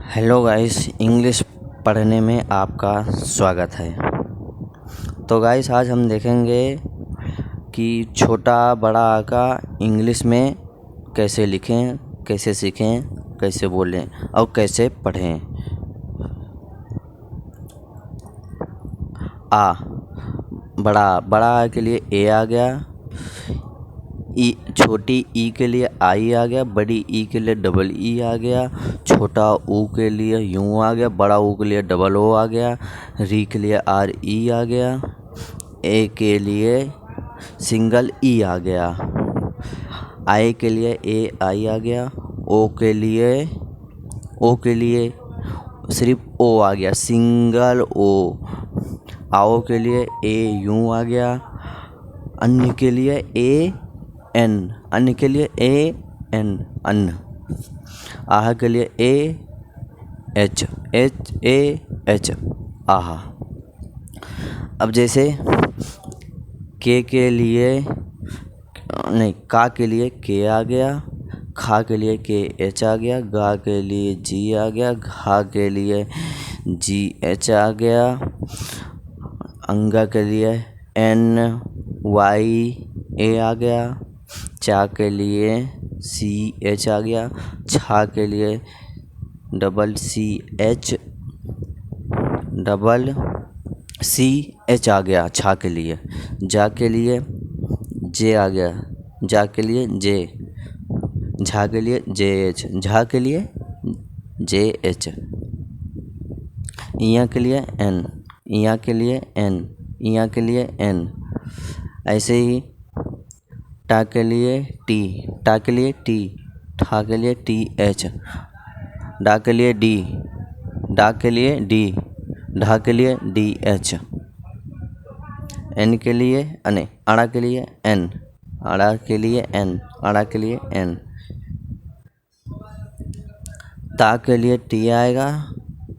Hello guys, English पढ़ने में आपका स्वागत है। तो गाइस आज हम देखेंगे कि छोटा बड़ा आ का इंग्लिश में कैसे लिखें, कैसे सीखें, कैसे बोलें और कैसे पढ़ें। आ बड़ा आ के लिए ए आ गया, ई छोटी ई के लिए आई आ गया, बड़ी ई के लिए डबल ई आ गया, छोटा ऊ के लिए यू आ गया, बड़ा ऊ के लिए डबल ओ आ गया, री के लिए आर ई आ गया, ए के लिए सिंगल ई आ गया, आई के लिए ए आई आ गया, ओ के लिए सिर्फ ओ आ गया, सिंगल ओ। आओ के लिए ए यू आ गया, अन्य के लिए ए एन, अन्य के लिए ए एन अन्न, आह के लिए A H H A H आहा। अब जैसे के लिए नहीं, का के लिए के आ गया, खा के लिए के एच आ गया, गा के लिए जी आ गया, घा के लिए जी एच आ गया, अंगा के लिए एन वाई ए आ गया, चा के लिए सी एच आ गया, छा के लिए डबल सी एच आ गया छा के लिए, जा के लिए जे आ गया, जा के लिए जे, झा के लिए जे एच, झा के लिए जे एच, इया के लिए एन, इया के लिए एन, इया के लिए एन। ऐसे ही टा के लिए टी, टा के लिए टी, ठा के लिए टी एच, डा के लिए डी, डा के लिए डी, ढा के लिए डी एच, एन के लिए अने, अड़ा के लिए एन, अड़ा के लिए एन, अड़ा के लिए एन। ता के लिए टी आएगा,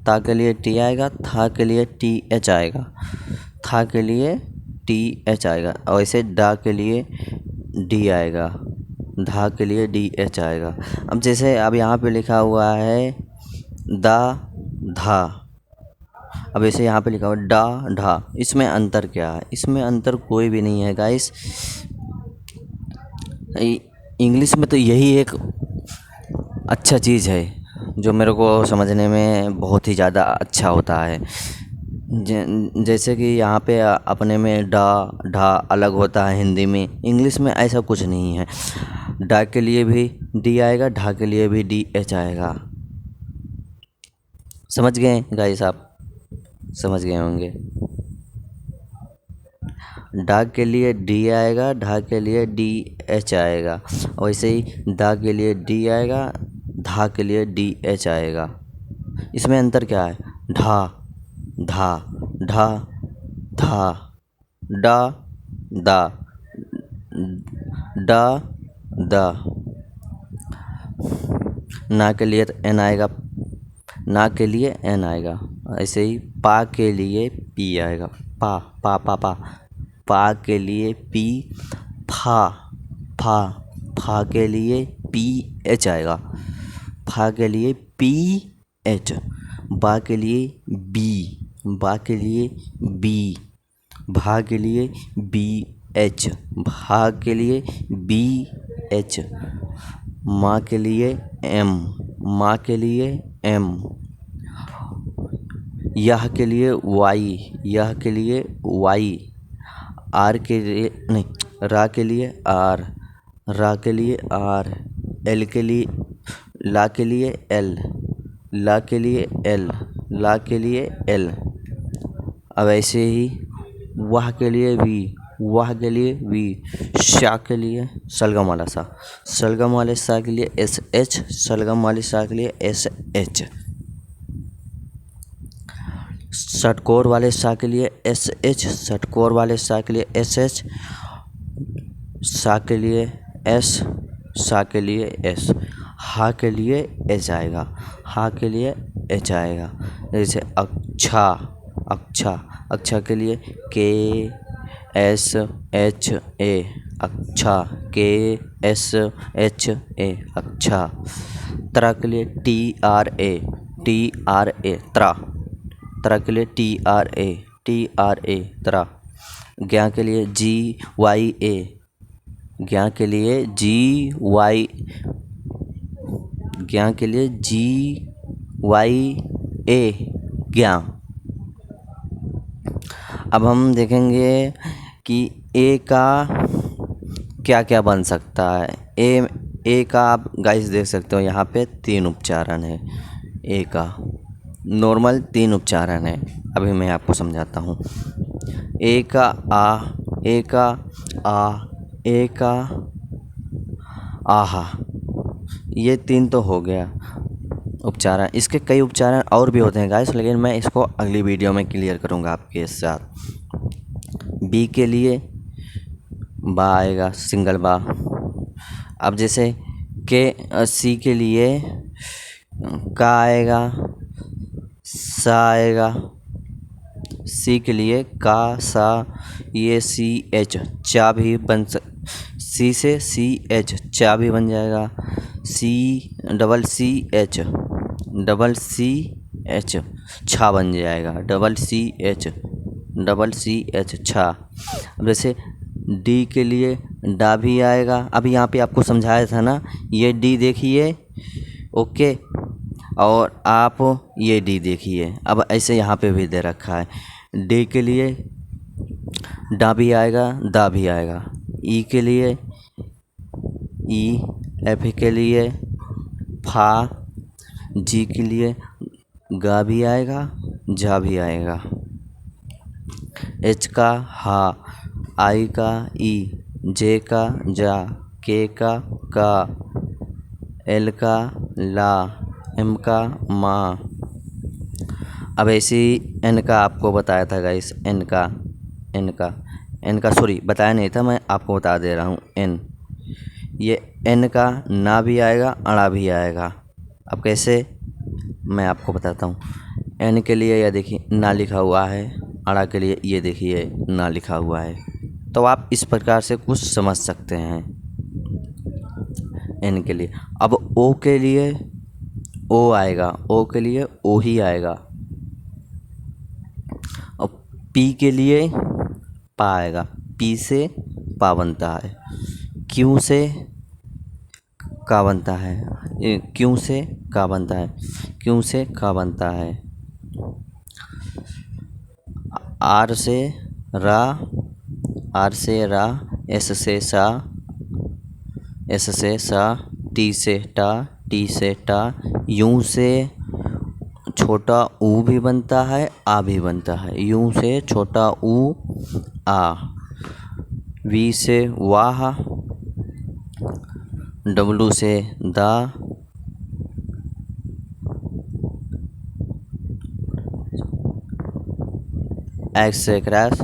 ता के लिए टी आएगा, था के लिए टी एच आएगा, था के लिए टी एच आएगा। और ऐसे डा के लिए डी आएगा, धा के लिए डी एच आएगा। अब जैसे अब यहाँ पे लिखा हुआ है दा धा, अब ऐसे यहाँ पे लिखा हुआ डा ढा, इसमें अंतर क्या है? इसमें अंतर कोई भी नहीं है गाइस। इंग्लिश में तो यही एक अच्छा चीज़ है जो मेरे को समझने में बहुत ही ज़्यादा अच्छा होता है। जैसे कि यहाँ पे अपने में डा ढा अलग होता है हिंदी में, इंग्लिश में ऐसा कुछ नहीं है। डा के लिए भी डी आएगा, ढा के लिए भी डी एच आएगा। समझ गए गाइस? आप समझ गए होंगे। डा के लिए डी आएगा, ढा के लिए डी एच आएगा, वैसे ही दा के लिए डी आएगा, धा के लिए डी एच आएगा। इसमें अंतर क्या है? ढा धा, ढा धा, डा दा, डा दा। ना के लिए एन आएगा, ना के लिए एन आएगा। ऐसे ही पा के लिए पी आएगा, पा पा पा पा, पा के लिए पी, फा फा, फा के लिए पी एच आएगा, फा के लिए पी एच, बा के लिए बी, बा के लिए बी, भा के लिए बी एच, भा के लिए बी एच, माँ के लिए एम, माँ के लिए एम, यह के लिए वाई, यह के लिए वाई, आर के लिए नहीं, रा के लिए आर, रा के लिए आर, एल के लिए ला के लिए एल, ला के लिए एल, ला के लिए एल। अब ऐसे ही वाह के लिए वी, वाह के लिए वी, शा के लिए सलगम वाला सा, सलगम वाले सा के लिए एस एच, सलगम वाले सा के लिए एस एच, षटकोर वाले सा के लिए एस एच, षटकोर वाले सा के लिए एस एच, सा के लिए एस, सा के लिए एस, हा के लिए एच आएगा, हा के लिए एच आएगा। जैसे अच्छा, अच्छा, अच्छा के लिए के एस एच ए, अच्छा, के एस एच ए, अच्छा। तरह के लिए टी आर ए, TRA त्रा, त्रा के लिए TRA त्रा। ज्ञा के लिए GYA, ज्ञा के लिए ज्ञा के लिए GYA ज्ञा। अब हम देखेंगे कि ए का क्या क्या बन सकता है। ए का आप गाइस देख सकते हो यहाँ पे 3 उच्चारण है। ए का नॉर्मल 3 उच्चारण है। अभी मैं आपको समझाता हूँ। ए का आ, ए का आ, ए का आहा, ये 3 तो हो गया उच्चारण। इसके कई उच्चारण और भी होते हैं गाइस, लेकिन मैं इसको अगली वीडियो में क्लियर करूँगा आपके साथ। बी के लिए बा आएगा, सिंगल बा। अब जैसे के सी के लिए का आएगा, सा आएगा। सी के लिए का, सा, ये CH चा भी बन सी से CH चा भी बन जाएगा। डबल सी एच छा बन जाएगा। डबल सी एच छा। अब जैसे डी के लिए डा भी आएगा। अभी यहाँ पे आपको समझाया था ना, ये डी देखिए, ओके, और आप ये डी देखिए। अब ऐसे यहाँ पे भी दे रखा है। डी के लिए डा भी आएगा, दा भी आएगा। ई के लिए ई, एफ के लिए फा, जी के लिए गा भी आएगा, जा भी आएगा। एच का हा, आई का ई, जे का जा, के का, एल का ला, एम का मा। अब ऐसे ही एन का आपको बताया था गाइस। एन का सॉरी बताया नहीं था, मैं आपको बता दे रहा हूँ। ये एन का ना भी आएगा, अड़ा भी आएगा। अब कैसे, मैं आपको बताता हूँ। एन के लिए यह देखिए ना लिखा हुआ है, अड़ा के लिए ये देखिए ना लिखा हुआ है। तो आप इस प्रकार से कुछ समझ सकते हैं एन के लिए। अब ओ के लिए ओ आएगा, ओ के लिए ओ ही आएगा। और पी के लिए पा आएगा, पी से पा बनता है। क्यू से का बनता है, क्यों से का बनता है, क्यों से का बनता है। आर से रा, आर से रा, एस से सा, एस से सा, टी से टा, टी से टा। यूं से छोटा ऊ भी बनता है, आ भी बनता है। यूं से छोटा ऊ आ। वी से वाह, डब्लू से दा, एक्स से क्रैश,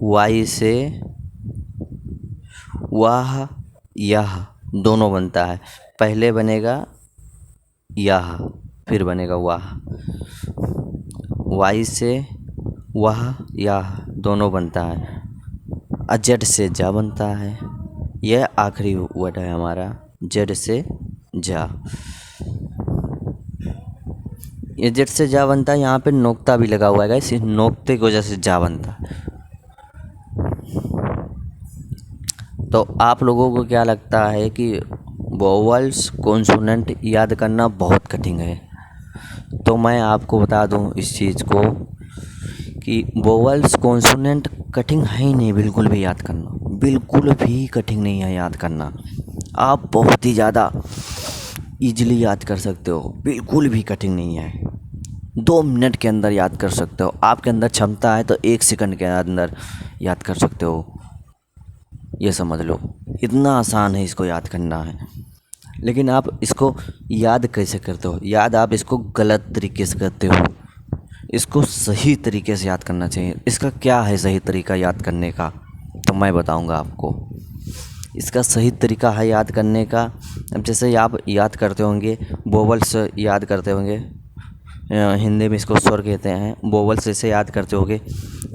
वाई से वाह यह दोनों बनता है। पहले बनेगा यह, फिर बनेगा वाह। वाई से वाह यह दोनों बनता है। जेड से जा बनता है। यह आखिरी वर्ड है हमारा, जेड से जा। ये जेड से जा बनता है। यहाँ पे नोक्ता भी लगा हुआ है गाइस, इस नोक्ते की वजह से जा बनता है। तो आप लोगों को क्या लगता है कि वोवल्स कॉन्सोनेंट याद करना बहुत कठिन है? तो मैं आपको बता दूं इस चीज़ को कि वोवल्स कॉन्सोनेंट कठिन है ही नहीं बिल्कुल भी याद करना, बिल्कुल भी कठिन नहीं है याद करना। आप बहुत ही ज़्यादा इजीली याद कर सकते हो, बिल्कुल भी कठिन नहीं है। 2 मिनट के अंदर याद कर सकते हो। आपके अंदर क्षमता है तो 1 सेकंड के अंदर याद कर सकते हो, ये समझ लो। इतना आसान है इसको याद करना है। लेकिन आप इसको याद कैसे करते हो? याद आप इसको गलत तरीके से करते हो। इसको सही तरीके से याद करना चाहिए। इसका क्या है सही तरीका याद करने का? तो मैं बताऊंगा आपको। इसका सही तरीका है याद करने का। अब जैसे आप याद करते होंगे, वोवल्स याद करते होंगे, हिंदी में इसको स्वर कहते हैं। वोवल्स जैसे याद करते होंगे,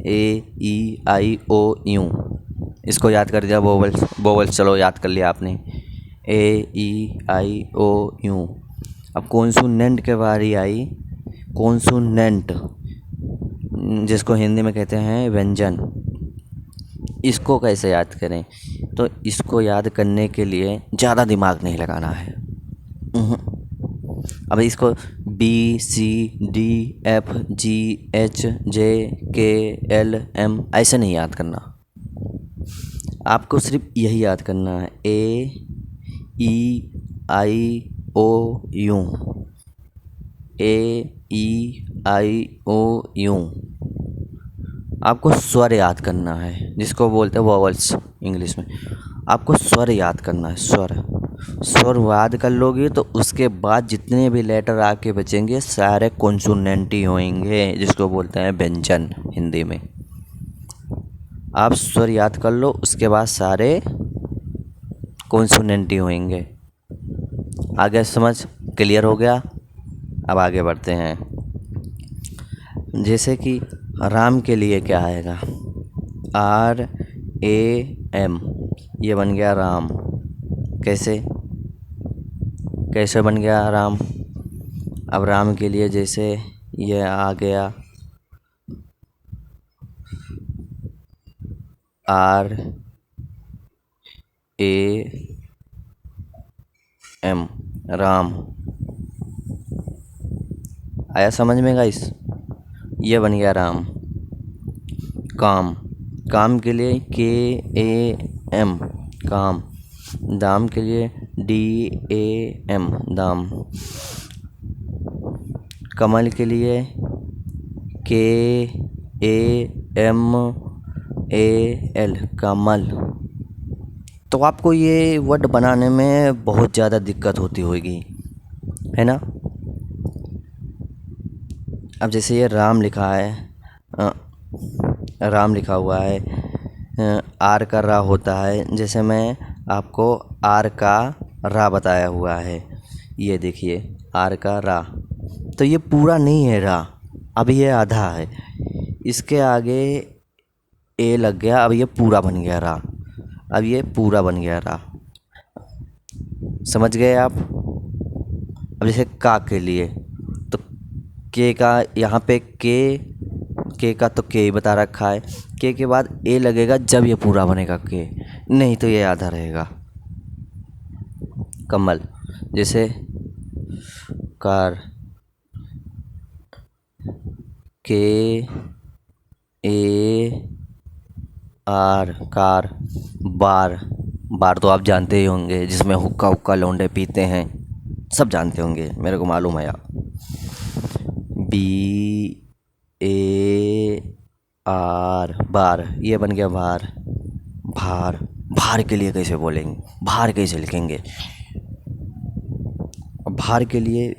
ए ई आई ओ यू, इसको याद कर दिया वोवल्स। चलो याद कर लिया आपने, ए ई आई ओ यू। अब कॉन्सोनेंट के बारी आई। कॉन्सोनेंट जिसको हिंदी में कहते हैं व्यंजन, इसको कैसे याद करें? तो इसको याद करने के लिए ज़्यादा दिमाग नहीं लगाना है। अब इसको B C D F G H J K L M ऐसे नहीं याद करना। आपको सिर्फ यही याद करना है, ए ई आई ओ you, A E I O you. आपको स्वर याद करना है, जिसको बोलते हैं वॉवल्स इंग्लिश में। आपको स्वर याद करना है, स्वर याद कर लोगे तो उसके बाद जितने भी लेटर आके बचेंगे सारे कॉन्सोनेंट ही होंगे, जिसको बोलते हैं व्यंजन हिंदी में। आप स्वर याद कर लो, उसके बाद सारे कॉन्सोनेंट ही होंगे। आगे समझ क्लियर हो गया? अब आगे बढ़ते हैं। जैसे कि राम के लिए क्या आएगा? R A M, ये बन गया राम। कैसे बन गया राम? अब राम के लिए जैसे ये आ गया R A M, राम। आया समझ में गाइस? ये बन गया राम। काम के लिए KAM, काम। दाम के लिए DAM, दाम। कमल के लिए KAMAL, कमल। तो आपको ये वर्ड बनाने में बहुत ज़्यादा दिक्कत होती होगी, है ना? अब जैसे ये राम लिखा है, राम लिखा हुआ है, आर का रा होता है। जैसे मैं आपको आर का रा बताया हुआ है, ये देखिए आर का रा। तो ये पूरा नहीं है रा, अब ये आधा है। इसके आगे ए लग गया, अब ये पूरा बन गया रा। अब ये पूरा बन गया रा। समझ गए आप? अब जैसे का के लिए तो के का यहाँ पे के का तो के ही बता रखा है। के के बाद ए लगेगा जब ये पूरा बनेगा के, नहीं तो ये आधा रहेगा। कमल, जैसे कार, के ए आर, कार। बार तो आप जानते ही होंगे, जिसमें हुक्का लौंडे पीते हैं, सब जानते होंगे, मेरे को मालूम है। BAR, बार, ये बन गया बार। भार के लिए कैसे बोलेंगे? भार कैसे लिखेंगे? भार के लिए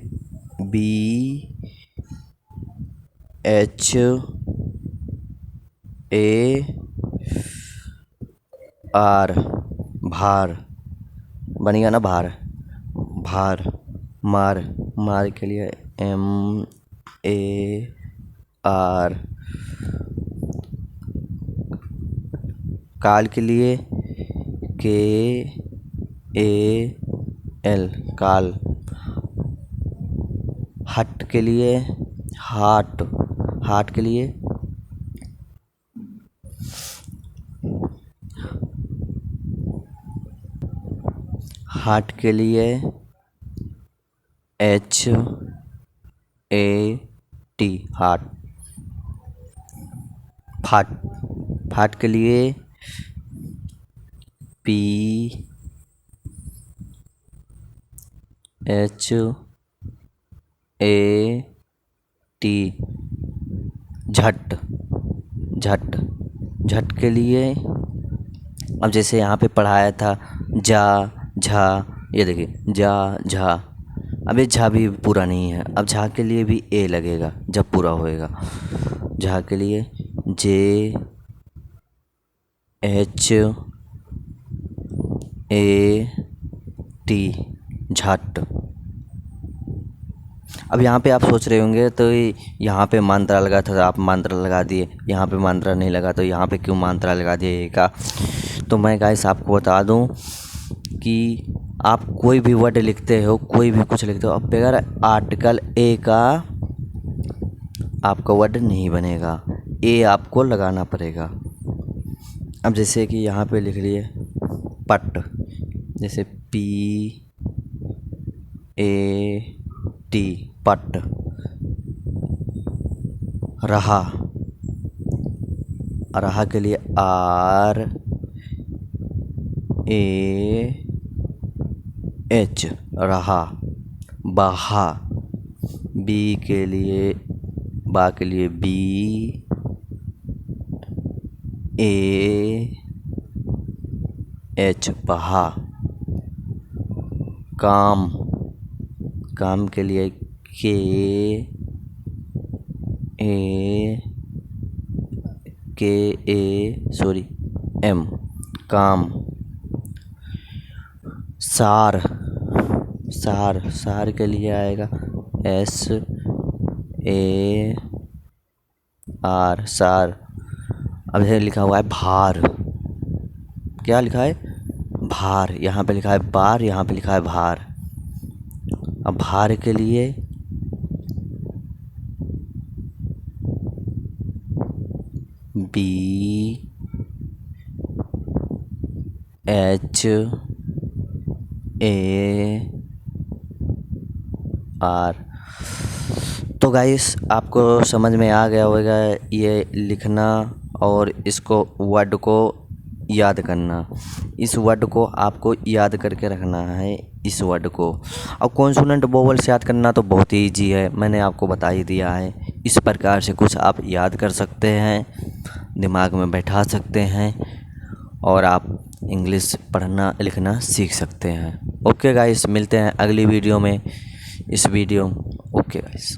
BHAR, भार बन गया ना, भार। मार के लिए MAR। काल के लिए KAL, काल। हट के लिए हाट के लिए हाट के लिए HAT, हाट। फाट के लिए PHAT, झट के लिए। अब जैसे यहाँ पे पढ़ाया था झा, ये देखिए झा। अब ये झा भी पूरा नहीं है, अब झा के लिए भी ए लगेगा जब पूरा होएगा। झा के लिए JHAT, झट। अब यहाँ पे आप सोच रहे होंगे तो यहाँ पे मात्रा लगा था तो आप मात्रा लगा दिए, यहाँ पे मात्रा नहीं लगा तो यहाँ पे क्यों मात्रा लगा दिए का? तो मैं गाइस आपको बता दूँ कि आप कोई भी वर्ड लिखते हो, कोई भी कुछ लिखते हो, अब बगैर आर्टिकल ए का आपका वर्ड नहीं बनेगा, ए आपको लगाना पड़ेगा। अब जैसे कि यहाँ पे लिख लिए पट, जैसे पी ए टी, पट। रहा, रहा के लिए आर ए एच, रहा। बहा, बी के लिए, बा के लिए बी ए एच, बहा। काम, काम के लिए के एम, काम। सार, सार, सार के लिए आएगा एस ए आर, सार। अब ये लिखा हुआ है भार, क्या लिखा है? भार। यहाँ पे लिखा है बार, यहाँ पे लिखा है भार। अब भार के लिए बी एच ए आर। तो गाइस आपको समझ में आ गया होगा ये लिखना और इसको वर्ड को याद करना। इस वर्ड को आपको याद करके रखना है, इस वर्ड को। और कॉन्सोनेंट वोवेल्स याद करना तो बहुत ही ईजी है, मैंने आपको बता ही दिया है। इस प्रकार से कुछ आप याद कर सकते हैं, दिमाग में बैठा सकते हैं और आप इंग्लिश पढ़ना लिखना सीख सकते हैं। ओके गाइस, मिलते हैं अगली वीडियो में। Okay guys.